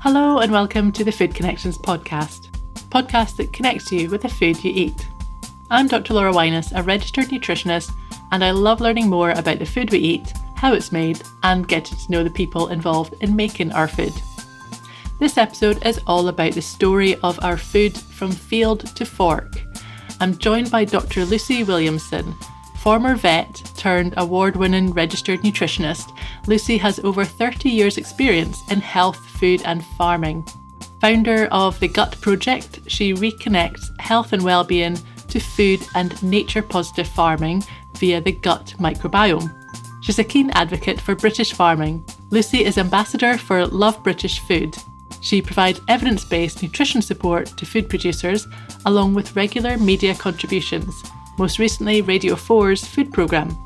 Hello and welcome to the Food Connections podcast that connects you with the food you eat. I'm Dr. Laura Winus, a registered nutritionist, and I love learning more about the food we eat, how it's made, and getting to know the people involved in making our food. This episode is all about the story of our food from field to fork. I'm joined by Dr. Lucy Williamson, former vet turned award-winning registered nutritionist. Lucy has over 30 years experience in health, food and farming. Founder of the Gut Project, she reconnects health and well-being to food and nature-positive farming via the gut microbiome. She's a keen advocate for British farming. Lucy is ambassador for Love British Food. She provides evidence-based nutrition support to food producers along with regular media contributions, most recently Radio 4's food programme.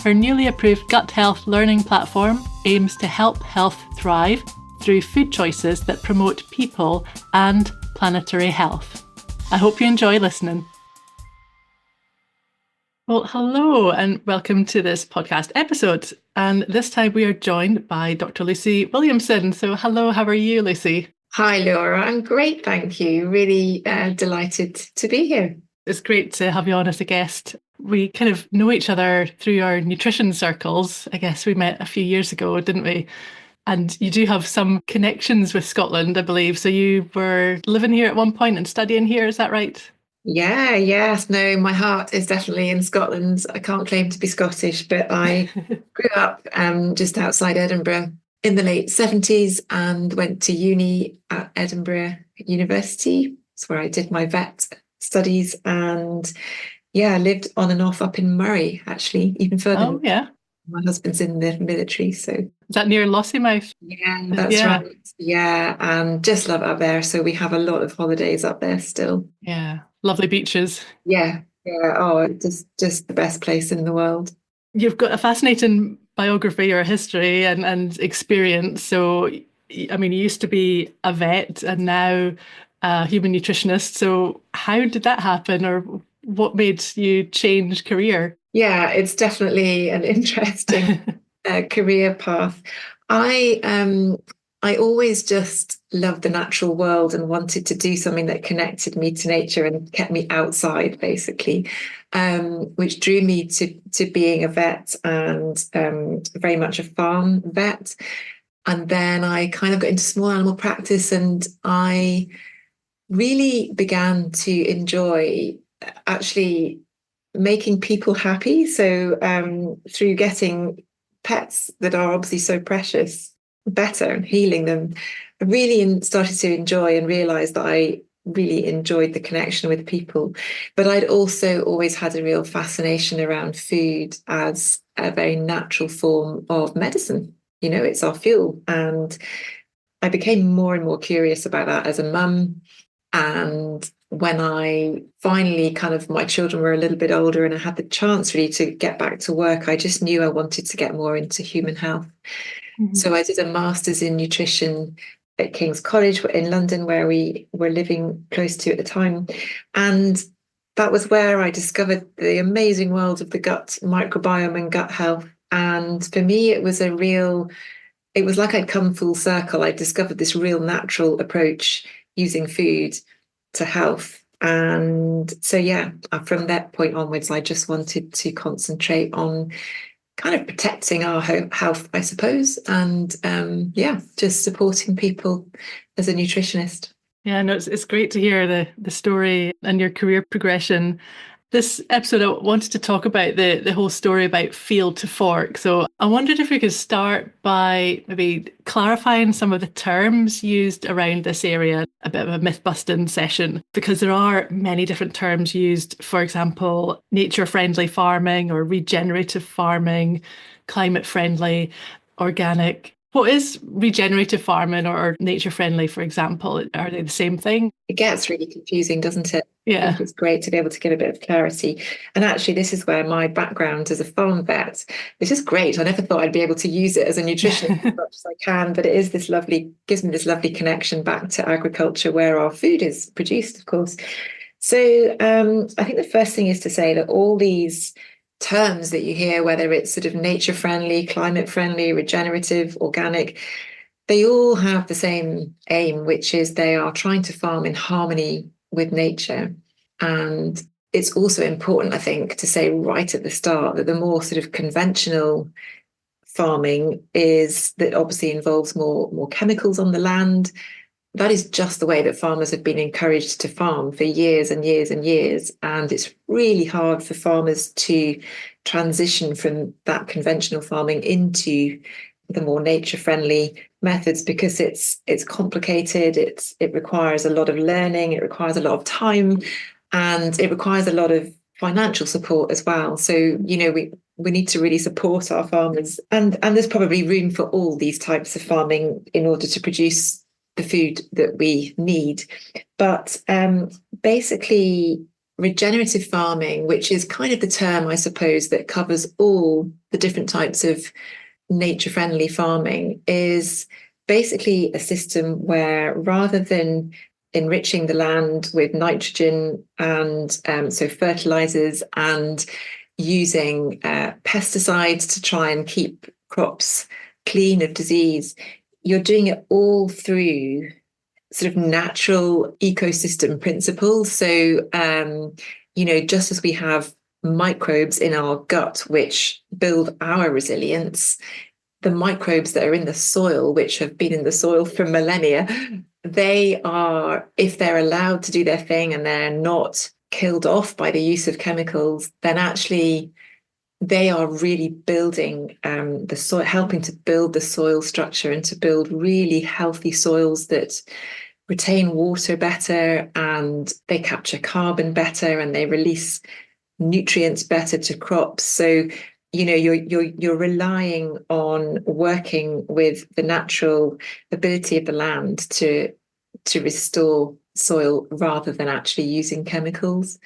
Her newly approved gut health learning platform aims to help health thrive through food choices that promote people and planetary health. I hope you enjoy listening. Well, hello and welcome to this podcast episode. And this time we are joined by Dr. Lucy Williamson. So hello, how are you, Lucy? Hi, Laura. I'm great, thank you. Really delighted to be here. It's great to have you on as a guest. We kind of know each other through our nutrition circles. I guess we met a few years ago, didn't we? And you do have some connections with Scotland, I believe. So you were living here at one point and studying here, is that right? Yes. No, my heart is definitely in Scotland. I can't claim to be Scottish, but I grew up just outside Edinburgh in the late 70s and went to uni at Edinburgh University. That's where I did my vet studies and lived on and off up in Murray, actually, even further. Oh, yeah. My husband's in the military, so. Is that near Lossiemouth? Yeah, that's right. Yeah, and just love it up there. So we have a lot of holidays up there still. Yeah, lovely beaches. Yeah. Oh, just the best place in the world. You've got a fascinating biography or history and experience. So, I mean, you used to be a vet and now a human nutritionist. So how did that happen, or what made you change career? Yeah, it's definitely an interesting career path. I always just loved the natural world and wanted to do something that connected me to nature and kept me outside, basically, which drew me to being a vet and very much a farm vet. And then I kind of got into small animal practice and I really began to enjoy actually making people happy. So through getting pets that are obviously so precious better and healing them, I really started to enjoy and realize that I really enjoyed the connection with people. But I'd also always had a real fascination around food as a very natural form of medicine. You know, it's our fuel. And I became more and more curious about that as a mum. And when I finally my children were a little bit older and I had the chance really to get back to work, I just knew I wanted to get more into human health. Mm-hmm. So I did a master's in nutrition at King's College in London, where we were living close to at the time. And that was where I discovered the amazing world of the gut microbiome and gut health. And for me, it was like I'd come full circle. I discovered this real natural approach using food to health. And so, from that point onwards, I just wanted to concentrate on kind of protecting our health, I suppose. And just supporting people as a nutritionist. Yeah, no, it's great to hear the story and your career progression. This episode, I wanted to talk about the whole story about field to fork. So I wondered if we could start by maybe clarifying some of the terms used around this area, a bit of a myth-busting session, because there are many different terms used. For example, nature-friendly farming or regenerative farming, climate-friendly, organic. What is regenerative farming or nature-friendly, for example? Are they the same thing? It gets really confusing, doesn't it? Yeah. I think it's great to be able to get a bit of clarity. And actually, this is where my background as a farm vet, it's just great. I never thought I'd be able to use it as a nutritionist as much as I can, but it is gives me this lovely connection back to agriculture where our food is produced, of course. So I think the first thing is to say that all these terms that you hear, whether it's sort of nature friendly, climate friendly, regenerative, organic, They all have the same aim, which is they are trying to farm in harmony with nature. And it's also important, I think, to say right at the start that the more sort of conventional farming is that obviously involves more chemicals on the land. That is just the way that farmers have been encouraged to farm for years and years and years. And it's really hard for farmers to transition from that conventional farming into the more nature-friendly methods because it's complicated, it requires a lot of learning, it requires a lot of time, and it requires a lot of financial support as well. So, we need to really support our farmers. And there's probably room for all these types of farming in order to produce the food that we need. But basically, regenerative farming, which is kind of the term, I suppose, that covers all the different types of nature-friendly farming, is basically a system where rather than enriching the land with nitrogen and so fertilizers and using pesticides to try and keep crops clean of disease, you're doing it all through sort of natural ecosystem principles. So, just as we have microbes in our gut which build our resilience, the microbes that are in the soil, which have been in the soil for millennia, they are, if they're allowed to do their thing and they're not killed off by the use of chemicals, then actually they are really building the soil, helping to build the soil structure and to build really healthy soils that retain water better and they capture carbon better and they release nutrients better to crops. So, you're relying on working with the natural ability of the land to restore soil rather than actually using chemicals.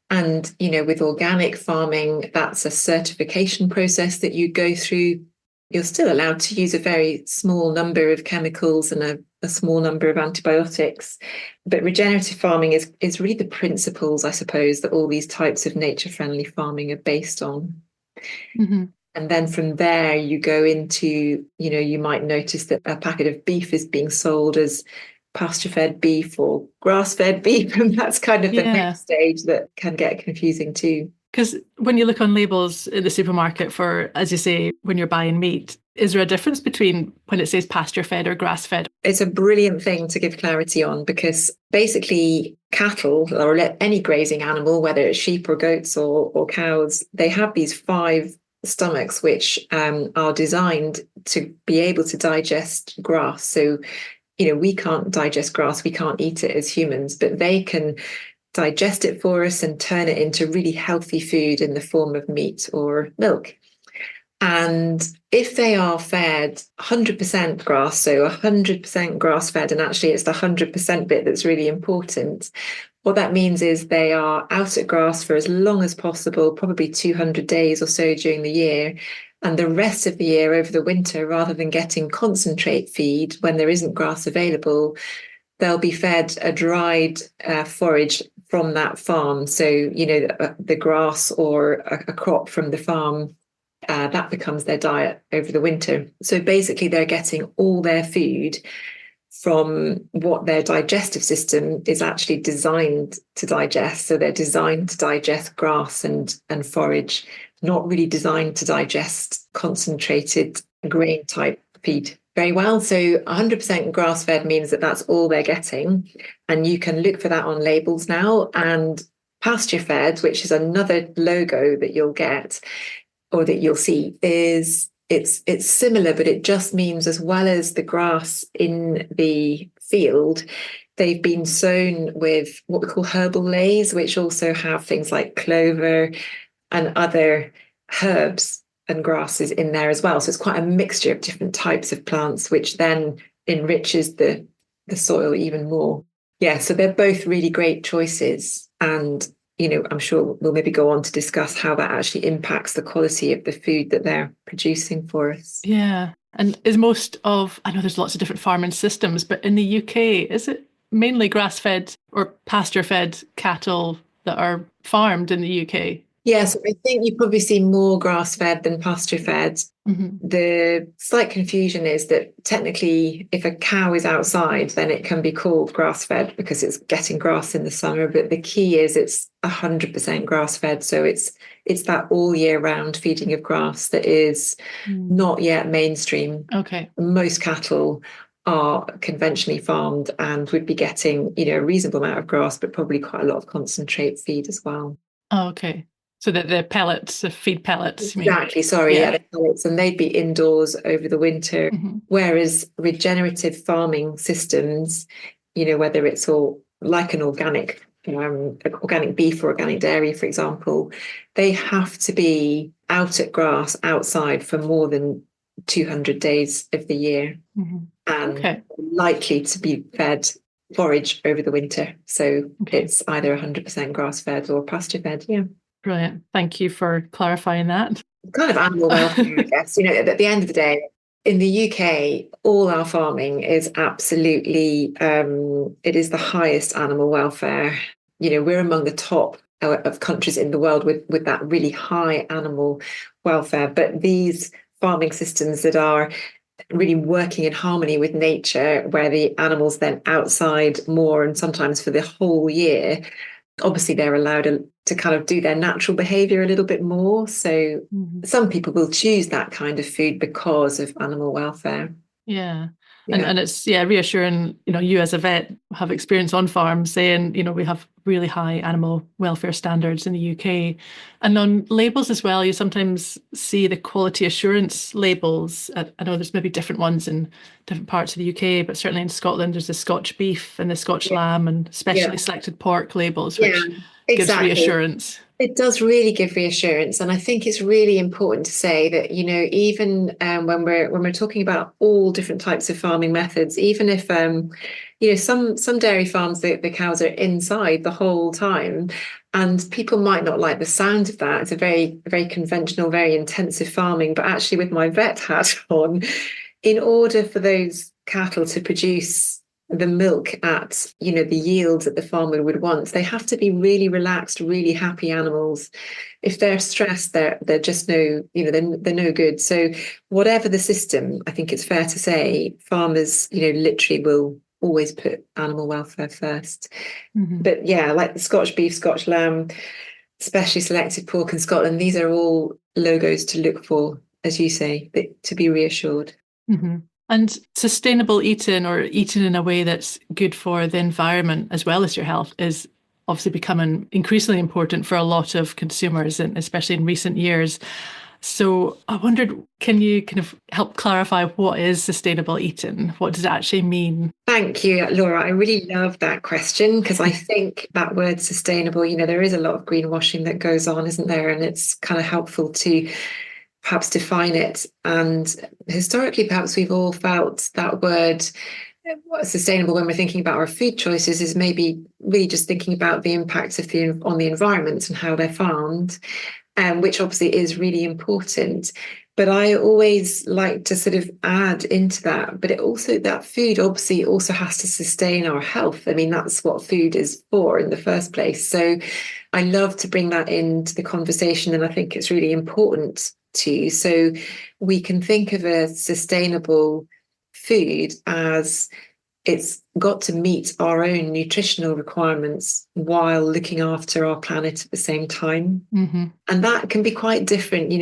And, with organic farming, that's a certification process that you go through. You're still allowed to use a very small number of chemicals and a small number of antibiotics. But regenerative farming is really the principles, I suppose, that all these types of nature-friendly farming are based on. Mm-hmm. And then from there, you go into, you might notice that a packet of beef is being sold as pasture-fed beef or grass-fed beef. And that's kind of the next stage that can get confusing too. Because when you look on labels in the supermarket for, as you say, when you're buying meat, is there a difference between when it says pasture-fed or grass-fed? It's a brilliant thing to give clarity on because basically cattle or any grazing animal, whether it's sheep or goats or cows, they have these 5 stomachs which are designed to be able to digest grass. So, we can't digest grass, we can't eat it as humans, but they can digest it for us and turn it into really healthy food in the form of meat or milk. And if they are fed 100% grass, so 100% grass fed, and actually it's the 100% bit that's really important, what that means is they are out at grass for as long as possible, probably 200 days or so during the year. And the rest of the year over the winter, rather than getting concentrate feed when there isn't grass available, they'll be fed a dried forage from that farm. So, the grass or a crop from the farm, that becomes their diet over the winter. So basically, they're getting all their food from what their digestive system is actually designed to digest. So they're designed to digest grass and forage, not really designed to digest concentrated grain type feed very well. So 100% grass-fed means that that's all they're getting. And you can look for that on labels now. And pasture-fed, which is another logo that you'll get or that you'll see, is it's similar, but it just means as well as the grass in the field, they've been sown with what we call herbal leys, which also have things like clover and other herbs and grasses in there as well. So it's quite a mixture of different types of plants, which then enriches the soil even more. Yeah, so they're both really great choices. And, I'm sure we'll maybe go on to discuss how that actually impacts the quality of the food that they're producing for us. Yeah. And is I know there's lots of different farming systems, but in the UK, is it mainly grass-fed or pasture-fed cattle that are farmed in the UK? Yes, I think you probably see more grass-fed than pasture-fed. Mm-hmm. The slight confusion is that technically, if a cow is outside, then it can be called grass-fed because it's getting grass in the summer. But the key is it's 100% grass-fed, so it's that all year round feeding of grass that is not yet mainstream. Okay. Most cattle are conventionally farmed and would be getting, a reasonable amount of grass, but probably quite a lot of concentrate feed as well. Oh, okay. So that the pellets, the feed pellets, you mean? Exactly, sorry, Yeah. the pellets, and they'd be indoors over the winter. Mm-hmm. Whereas regenerative farming systems, whether it's all like an organic beef or organic dairy, for example, they have to be out at grass outside for more than 200 days of the year, Mm-hmm. and Okay. likely to be fed forage over the winter. So Okay. it's either 100% grass fed or pasture fed. Yeah. Brilliant. Thank you for clarifying that. Kind of animal welfare, I guess. At the end of the day, in the UK, all our farming is absolutely, it is the highest animal welfare. We're among the top of countries in the world with that really high animal welfare. But these farming systems that are really working in harmony with nature, where the animals then outside more and sometimes for the whole year, obviously they're allowed to kind of do their natural behavior a little bit more. So some people will choose that kind of food because of animal welfare. Yeah. Yeah. And it's reassuring, you as a vet have experience on farms saying, we have really high animal welfare standards in the UK. And on labels as well, you sometimes see the quality assurance labels. I know there's maybe different ones in different parts of the UK, but certainly in Scotland, there's the Scotch beef and the Scotch lamb and specially selected pork labels, which gives reassurance. It does really give reassurance, and I think it's really important to say that even when we're talking about all different types of farming methods, even if some dairy farms the cows are inside the whole time, and people might not like the sound of that. It's a very very conventional, very intensive farming. But actually, with my vet hat on, in order for those cattle to produce the milk at the yields that the farmer would want, they have to be really relaxed, really happy animals. If they're stressed, they're just they're no good. So whatever the system, I think it's fair to say farmers literally will always put animal welfare first. But yeah, like the Scotch beef, Scotch lamb, specially selected pork in Scotland, these are all logos to look for, as you say, to be reassured. And sustainable eating, or eating in a way that's good for the environment as well as your health, is obviously becoming increasingly important for a lot of consumers, and especially in recent years. So I wondered, can you kind of help clarify what is sustainable eating? What does it actually mean? Thank you, Laura. I really love that question because I think that word sustainable, there is a lot of greenwashing that goes on, isn't there? And it's kind of helpful to perhaps define it. And historically, perhaps we've all felt that word sustainable when we're thinking about our food choices is maybe really just thinking about the impacts on the environment and how they're farmed, which obviously is really important. But I always like to sort of add into that, but that food obviously also has to sustain our health. I mean, that's what food is for in the first place. So I love to bring that into the conversation, and I think it's really important too. So we can think of a sustainable food as it's got to meet our own nutritional requirements while looking after our planet at the same time. And that can be quite different.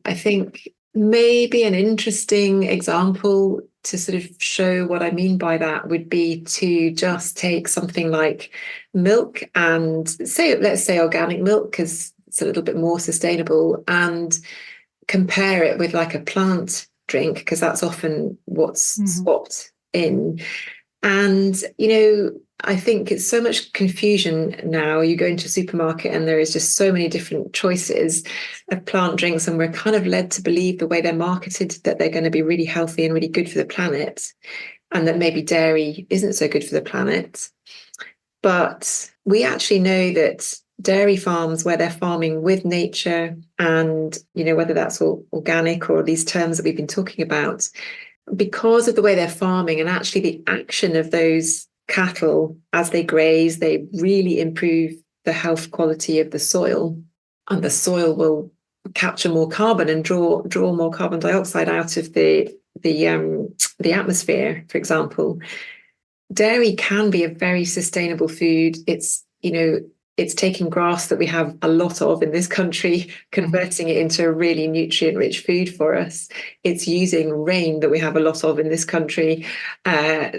I think maybe an interesting example to sort of show what I mean by that would be to just take something like milk and let's say organic milk, because it's a little bit more sustainable, and compare it with like a plant drink, because that's often what's swapped in. And, I think it's so much confusion now. You go into a supermarket and there is just so many different choices of plant drinks, and we're kind of led to believe the way they're marketed that they're going to be really healthy and really good for the planet, and that maybe dairy isn't so good for the planet. But we actually know that dairy farms where they're farming with nature, and, whether that's all organic or these terms that we've been talking about, because of the way they're farming and actually the action of those cattle as they graze, they really improve the health quality of the soil. and the soil will capture more carbon and draw more carbon dioxide out of the atmosphere, for example. Dairy can be a very sustainable food. It's taking grass that we have a lot of in this country, converting it into a really nutrient-rich food for us. It's using rain that we have a lot of in this country.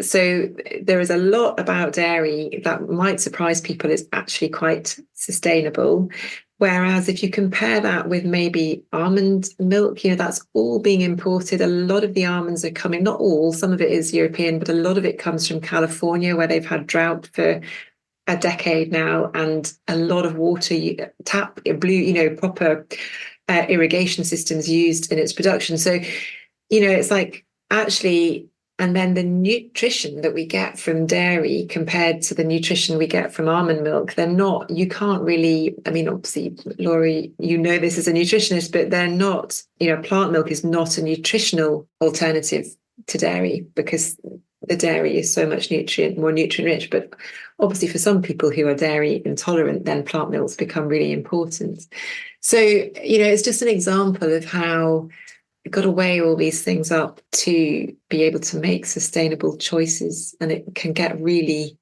So there is a lot about dairy that might surprise people. It's actually quite sustainable. Whereas if you compare that with maybe almond milk, that's all being imported. A lot of the almonds are coming, not all, some of it is European, but a lot of it comes from California, where they've had drought for a decade now, and a lot of water, proper irrigation systems used in its production. So, it's like actually, and then the nutrition that we get from dairy compared to the nutrition we get from almond milk, you can't really, I mean, obviously, Laurie, this as a nutritionist, but they're not, plant milk is not a nutritional alternative to dairy, because the dairy is so much more nutrient rich. But obviously for some people who are dairy intolerant, then plant milks become really important. So, it's just an example of how you've got to weigh all these things up to be able to make sustainable choices. And it can get really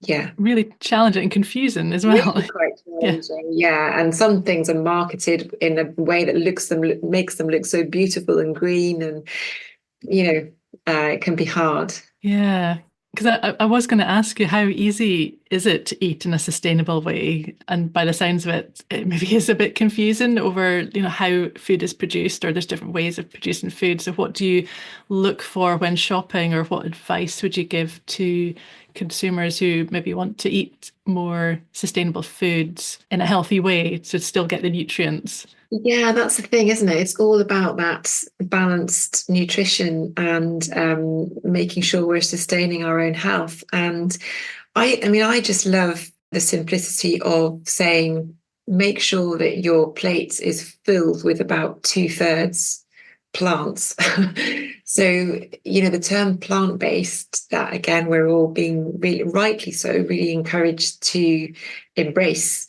challenging and confusing as well. Really quite challenging. Yeah. And some things are marketed in a way that makes them look so beautiful and green, and it can be hard. Yeah, because I was going to ask you, how easy is it to eat in a sustainable way? And by the sounds of it, it maybe is a bit confusing over, how food is produced, or there's different ways of producing food. So what do you look for when shopping, or what advice would you give to consumers who maybe want to eat more sustainable foods in a healthy way to still get the nutrients? Yeah, that's the thing, isn't it? It's all about that balanced nutrition and making sure we're sustaining our own health. And I just love the simplicity of saying, make sure that your plate is filled with about 2/3 plants. So, the term plant-based, that again, we're all being really, rightly so, really encouraged to embrace.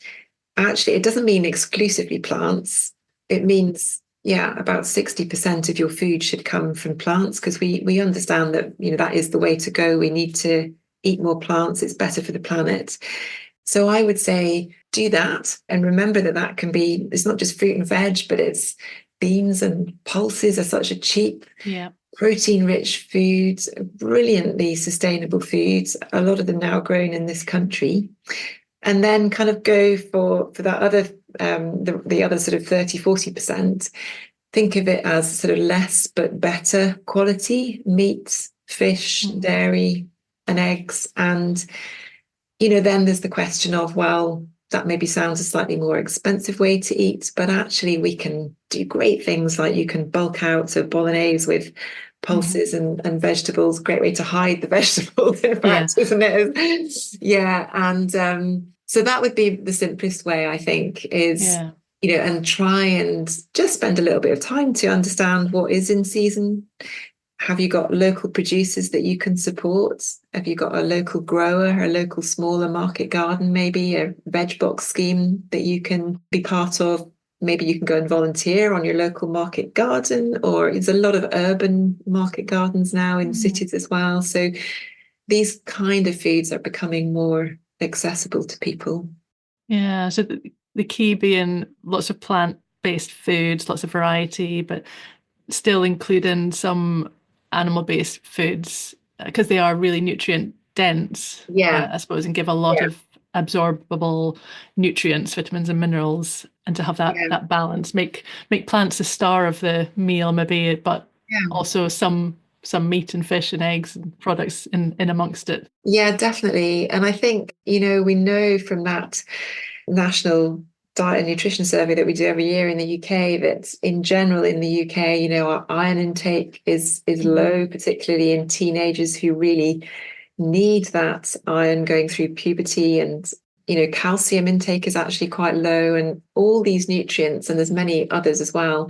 Actually, it doesn't mean exclusively plants. It means, about 60% of your food should come from plants, because we understand that, that is the way to go. We need to eat more plants. It's better for the planet. So I would say do that. And remember that can be, it's not just fruit and veg, but it's beans and pulses are such a cheap, protein-rich foods, brilliantly sustainable foods, a lot of them now grown in this country. And then kind of go for that other, the other sort of 30-40%. Think of it as sort of less but better quality meat, fish, dairy, and eggs. And, then there's the question of, well, that maybe sounds a slightly more expensive way to eat, but actually we can do great things, like you can bulk out a bolognese with pulses and vegetables. Great way to hide the vegetables, in fact, isn't it? Yeah. And so that would be the simplest way, I think, is, and try and just spend a little bit of time to understand what is in season. Have you got local producers that you can support? Have you got a local grower, a local smaller market garden, maybe a veg box scheme that you can be part of? Maybe you can go and volunteer on your local market garden, or there's a lot of urban market gardens now in cities as well. So these kind of foods are becoming more accessible to people. Yeah, so the key being lots of plant-based foods, lots of variety, but still including some animal-based foods, because they are really nutrient dense, I suppose, and give a lot of absorbable nutrients, vitamins and minerals, and to have that balance, make plants the star of the meal maybe, but also some meat and fish and eggs and products in amongst it. Yeah, definitely. And I think, we know from that national diet and nutrition survey that we do every year in the UK that in general in the UK, our iron intake is low, particularly in teenagers who really need that iron going through puberty. And calcium intake is actually quite low, and all these nutrients, and there's many others as well,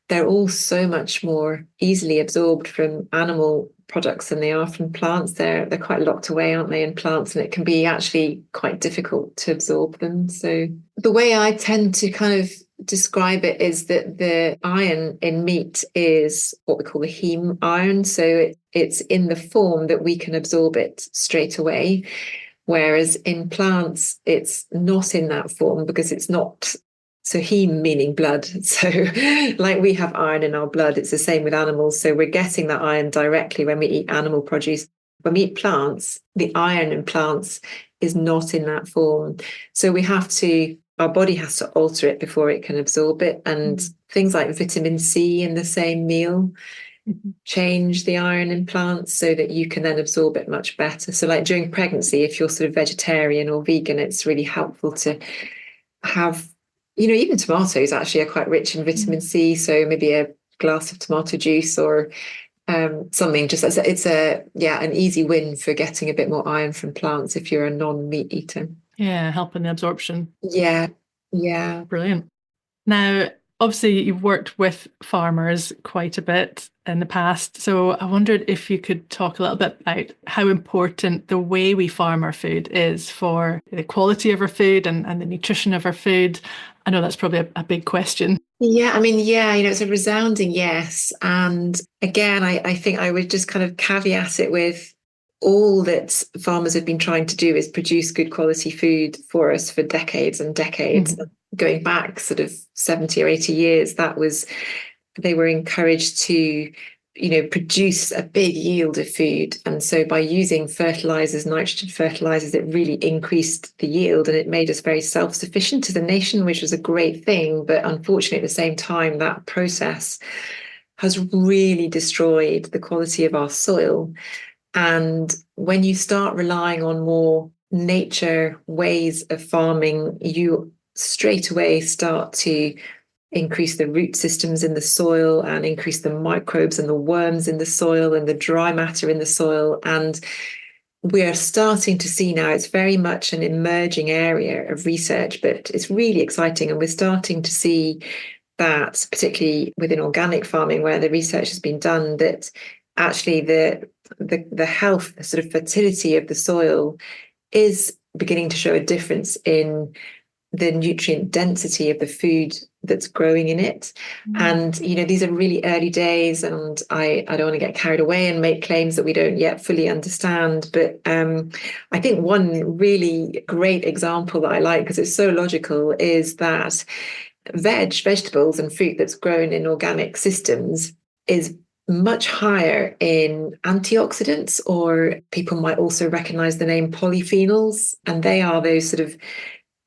they're all so much more easily absorbed from animal products than they are from plants. They're quite locked away, aren't they, in plants, and it can be actually quite difficult to absorb them. So the way I tend to kind of describe it is that the iron in meat is what we call the heme iron. So it's in the form that we can absorb it straight away. Whereas in plants, it's not in that form because it's not. So heme meaning blood. So like we have iron in our blood, it's the same with animals. So we're getting that iron directly when we eat animal produce. When we eat plants, the iron in plants is not in that form. So our body has to alter it before it can absorb it. And things like vitamin C in the same meal change the iron in plants so that you can then absorb it much better. So like during pregnancy, if you're sort of vegetarian or vegan, it's really helpful to have, even tomatoes actually are quite rich in vitamin C. So maybe a glass of tomato juice or something, just as an easy win for getting a bit more iron from plants if you're a non-meat eater. Yeah, helping the absorption. Yeah. Brilliant. Now, obviously, you've worked with farmers quite a bit in the past. So I wondered if you could talk a little bit about how important the way we farm our food is for the quality of our food and the nutrition of our food. I know that's probably a big question. Yeah, it's a resounding yes. And again, I think I would just kind of caveat it with all that farmers have been trying to do is produce good quality food for us for decades and decades. Going back sort of 70 or 80 years, they were encouraged to, produce a big yield of food. And so by using fertilizers, nitrogen fertilizers, it really increased the yield and it made us very self-sufficient as a nation, which was a great thing. But unfortunately, at the same time, that process has really destroyed the quality of our soil. And when you start relying on more nature ways of farming, you straight away start to increase the root systems in the soil and increase the microbes and the worms in the soil and the dry matter in the soil. And we're starting to see now, it's very much an emerging area of research, but it's really exciting. And we're starting to see that, particularly within organic farming, where the research has been done, that actually the health, the sort of fertility of the soil is beginning to show a difference in the nutrient density of the food that's growing in it. And these are really early days, and I don't want to get carried away and make claims that we don't yet fully understand, but I think one really great example that I like, because it's so logical, is that vegetables and fruit that's grown in organic systems is much higher in antioxidants, or people might also recognize the name polyphenols, and they are those sort of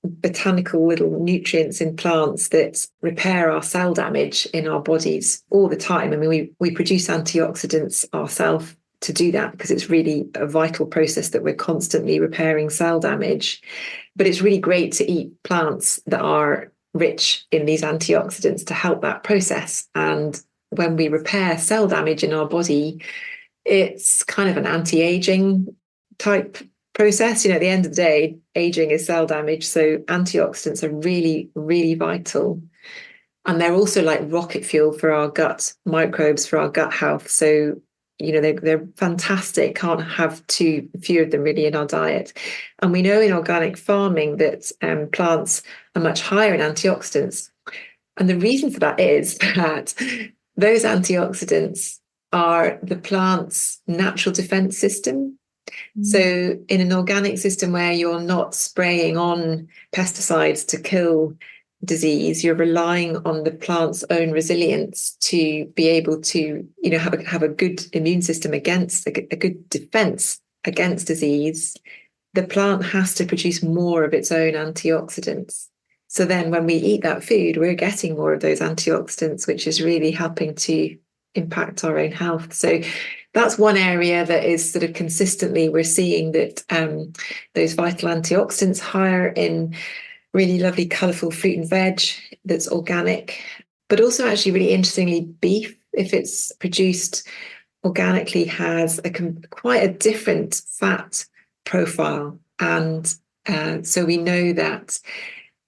botanical little nutrients in plants that repair our cell damage in our bodies all the time. I mean, we produce antioxidants ourselves to do that because it's really a vital process that we're constantly repairing cell damage. But it's really great to eat plants that are rich in these antioxidants to help that process. And when we repair cell damage in our body, it's kind of an anti-aging type process. At the end of the day, aging is cell damage. So antioxidants are really, really vital. And they're also like rocket fuel for our gut microbes, for our gut health. So, they're fantastic. Can't have too few of them really in our diet. And we know in organic farming that plants are much higher in antioxidants. And the reason for that is that those antioxidants are the plant's natural defense system. So in an organic system where you're not spraying on pesticides to kill disease, you're relying on the plant's own resilience to be able to, have a good immune system against a good defense against disease. The plant has to produce more of its own antioxidants. So then when we eat that food, we're getting more of those antioxidants, which is really helping to impact our own health. So that's one area that is sort of consistently, we're seeing that those vital antioxidants higher in really lovely, colourful fruit and veg that's organic. But also actually really interestingly, beef, if it's produced organically, has quite a different fat profile. And so we know that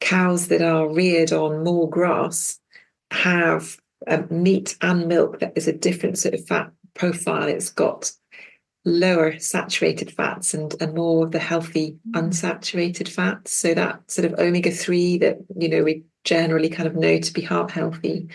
cows that are reared on more grass have meat and milk that is a different sort of fat profile. It's got lower saturated fats and more of the healthy unsaturated fats. So that sort of omega-3 that, we generally kind of know to be heart healthy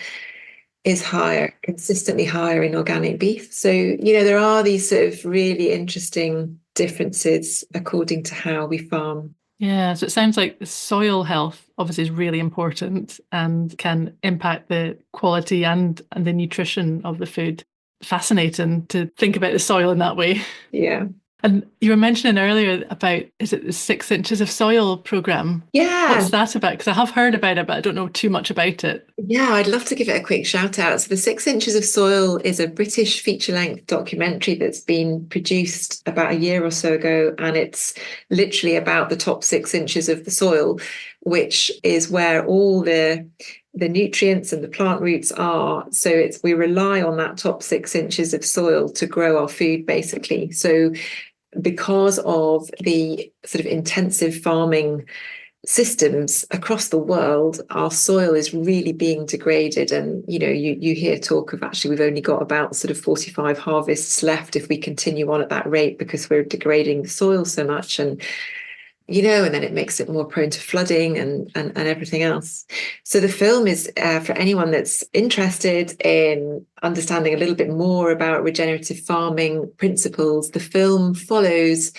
is higher, consistently higher in organic beef. So, there are these sort of really interesting differences according to how we farm. Yeah, so it sounds like soil health obviously is really important and can impact the quality and the nutrition of the food. Fascinating to think about the soil in that way. Yeah. And you were mentioning earlier about, is it the 6 inches of soil program? Yeah. What's that about? Because I have heard about it, but I don't know too much about it. Yeah, I'd love to give it a quick shout out. So the 6 inches of soil is a British feature-length documentary that's been produced about a year or so ago, and it's literally about the top 6 inches of the soil, which is where all the nutrients and the plant roots are. So we rely on that top 6 inches of soil to grow our food, basically. So because of the sort of intensive farming systems across the world, our soil is really being degraded. And, you hear talk of actually we've only got about sort of 45 harvests left if we continue on at that rate because we're degrading the soil so much. And, and then it makes it more prone to flooding and everything else. So the film is for anyone that's interested in understanding a little bit more about regenerative farming principles. The film follows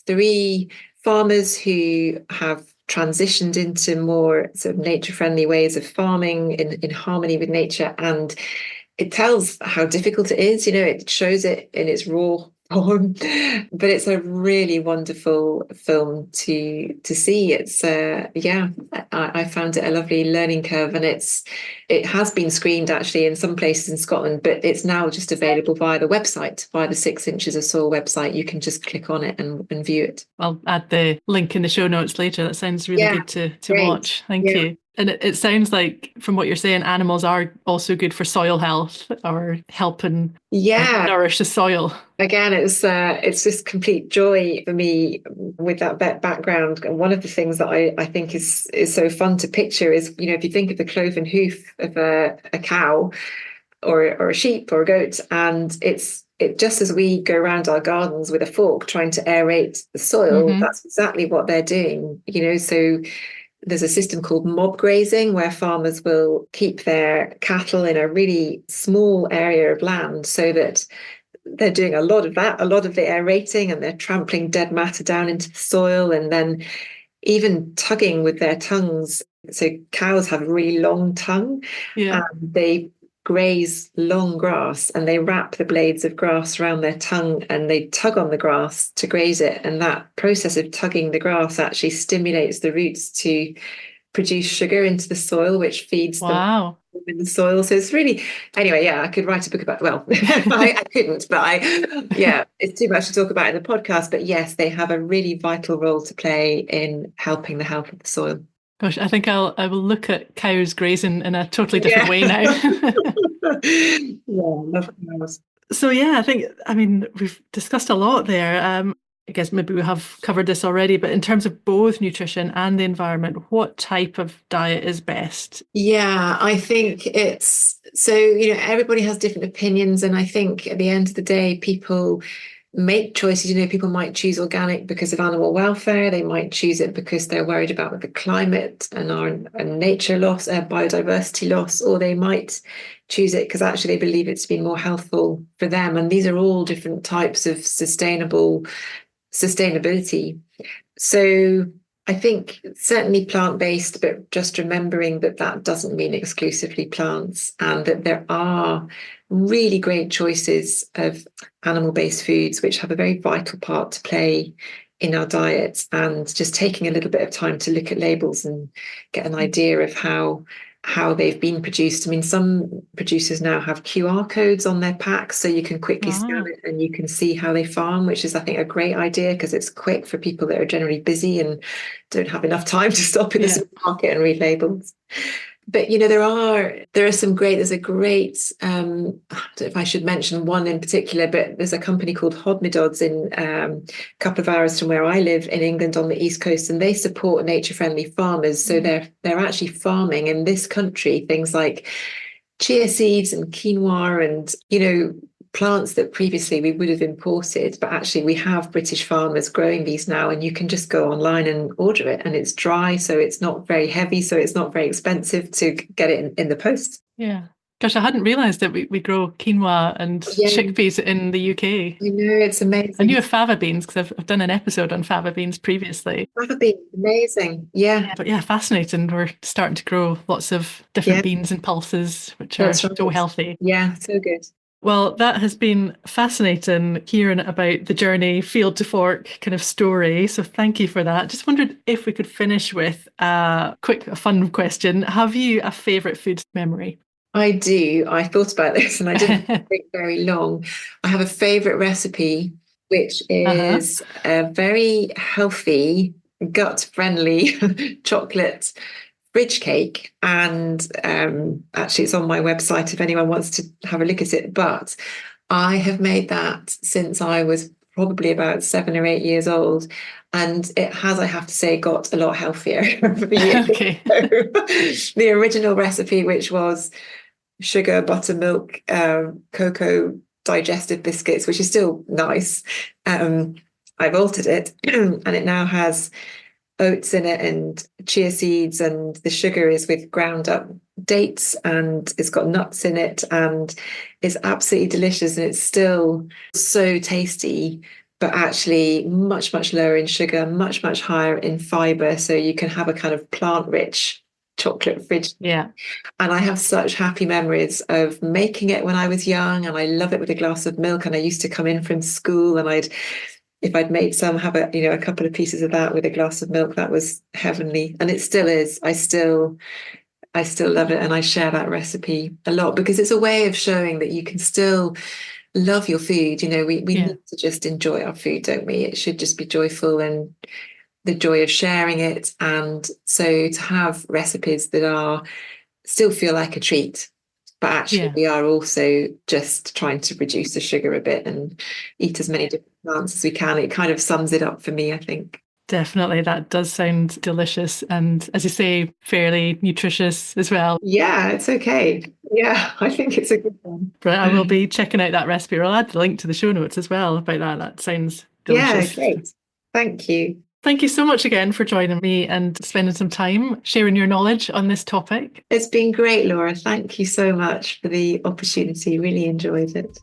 3 farmers who have transitioned into more sort of nature-friendly ways of farming in harmony with nature. And it tells how difficult it is. It shows it in its raw form, but it's a really wonderful film to see. It's I found it a lovely learning curve, and it has been screened actually in some places in Scotland, but it's now just available via the website, via the 6 inches of soil website. You can just click on it and view it. I'll add the link in the show notes later. That sounds really good to watch. Thank you. And it sounds like, from what you're saying, animals are also good for soil health, or helping nourish the soil. Again, it's just complete joy for me with that vet background. And one of the things that I think is so fun to picture is, if you think of the cloven hoof of a cow or a sheep or a goat, and it just as we go around our gardens with a fork trying to aerate the soil, that's exactly what they're doing. So there's a system called mob grazing where farmers will keep their cattle in a really small area of land so that they're doing a lot of the aerating, and they're trampling dead matter down into the soil, and then even tugging with their tongues. So cows have a really long tongue, and they graze long grass, and they wrap the blades of grass around their tongue and they tug on the grass to graze it. And that process of tugging the grass actually stimulates the roots to produce sugar into the soil, which feeds them in the soil. So it's really, anyway, I could write a book about, I couldn't, but it's too much to talk about in the podcast. But yes, they have a really vital role to play in helping the health of the soil. Gosh, I think I will look at cows grazing in a totally different way now. Love cows. So we've discussed a lot there. I guess maybe we have covered this already, but in terms of both nutrition and the environment, what type of diet is best? Yeah, I think it's so, everybody has different opinions. And I think at the end of the day, people make choices. People might choose organic because of animal welfare. They might choose it because they're worried about the climate and our nature loss, biodiversity loss, or they might choose it because actually they believe it's been more healthful for them. And these are all different types of sustainability. So I think certainly plant-based, but just remembering that doesn't mean exclusively plants, and that there are really great choices of animal-based foods which have a very vital part to play in our diets, and just taking a little bit of time to look at labels and get an idea of how they've been produced. I mean, some producers now have QR codes on their packs, so you can quickly scan it and you can see how they farm, which is, I think, a great idea because it's quick for people that are generally busy and don't have enough time to stop in the supermarket and read labels. But there are some great. There's a great. I don't know if I should mention one in particular, but there's a company called Hodmedod's in a couple of hours from where I live in England on the East Coast, and they support nature-friendly farmers. So they're actually farming in this country things like chia seeds and quinoa and plants that previously we would have imported, but actually we have British farmers growing these now, and you can just go online and order it, and it's dry, so it's not very heavy, so it's not very expensive to get it in the post. Yeah. Gosh, I hadn't realised that we grow quinoa and chickpeas in the UK. I know, it's amazing. I knew of fava beans because I've done an episode on fava beans previously. Fava beans, amazing. Yeah. But yeah, fascinating. We're starting to grow lots of different beans and pulses, which are so healthy. Yeah, so good. Well, that has been fascinating hearing about the journey, field to fork kind of story. So thank you for that. Just wondered if we could finish with a fun question. Have you a favourite food memory? I do. I thought about this and I didn't think very long. I have a favourite recipe, which is a very healthy, gut-friendly chocolate fridge cake. And actually, it's on my website if anyone wants to have a look at it. But I have made that since I was probably about 7 or 8 years old. And it has, I have to say, got a lot healthier over the years. Okay. The original recipe, which was sugar, buttermilk, cocoa digestive biscuits, which is still nice. I've altered it and it now has oats in it and chia seeds, and the sugar is with ground up dates, and it's got nuts in it, and it's absolutely delicious, and it's still so tasty, but actually much, much lower in sugar, much, much higher in fiber. So you can have a kind of plant-rich chocolate fridge. Yeah. And I have such happy memories of making it when I was young, and I love it with a glass of milk. And I used to come in from school and if I'd made some, have a couple of pieces of that with a glass of milk. That was heavenly. And it still is. I still love it. And I share that recipe a lot because it's a way of showing that you can still love your food. We need to just enjoy our food, don't we? It should just be joyful, and the joy of sharing it. And so to have recipes that still feel like a treat, but actually we are also just trying to reduce the sugar a bit and eat as many different plants as we can. It kind of sums it up for me, I think. Definitely. That does sound delicious. And as you say, fairly nutritious as well. Yeah, it's okay. Yeah, I think it's a good one. But I will be checking out that recipe. I'll add the link to the show notes as well about that. That sounds delicious. Yeah, great. Thank you. Thank you so much again for joining me and spending some time sharing your knowledge on this topic. It's been great, Laura. Thank you so much for the opportunity. Really enjoyed it.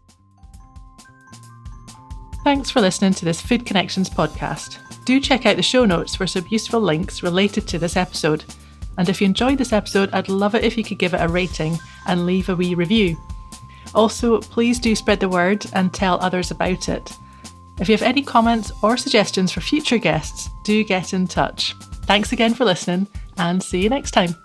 Thanks for listening to this Food Connections podcast. Do check out the show notes for some useful links related to this episode. And if you enjoyed this episode, I'd love it if you could give it a rating and leave a wee review. Also, please do spread the word and tell others about it. If you have any comments or suggestions for future guests, do get in touch. Thanks again for listening, and see you next time.